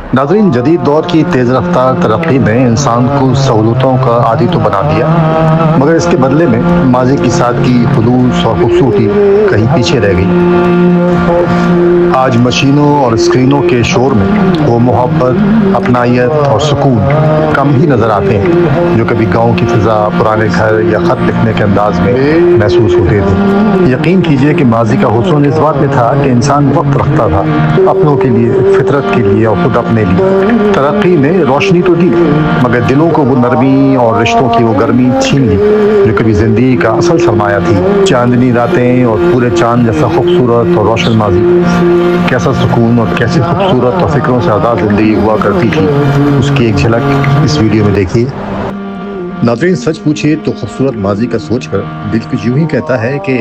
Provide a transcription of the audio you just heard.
नाज़रीन, जदीद दौर की तेज़ रफ्तार तरक्की ने इंसान को सहूलतों का आदी तो बना दिया, मगर इसके बदले में माजी की सादगी, खुलूस और खूबसूरती कहीं पीछे रह गई। आज मशीनों और स्क्रीनों के शोर में वो मोहब्बत, अपनायत और सुकून कम ही नज़र आते हैं जो कभी गांव की फ़िज़ा, पुराने घर या ख़त लिखने के अंदाज में महसूस होते थे। यकीन कीजिए कि माजी का हुस्न इस बात में था कि इंसान वक्त रखता था अपनों के लिए, फितरत के लिए और खुद अपने लिए। तरक्की ने रोशनी तो दी, मगर दिलों को वो नरमी और रिश्तों की वो गर्मी छीन ली जो कभी जिंदगी का असल सरमाया थी। चांदनी रातें और पूरे चांद जैसा खूबसूरत और रोशन माजी, कैसा सुकून और कैसी खूबसूरत और फिक्रों से आज़ाद जिंदगी हुआ करती थी, उसकी एक झलक इस वीडियो में देखिए। नाज़रीन, सच पूछिए तो खूबसूरत माजी का सोचकर दिल कुछ यूं ही कहता है कि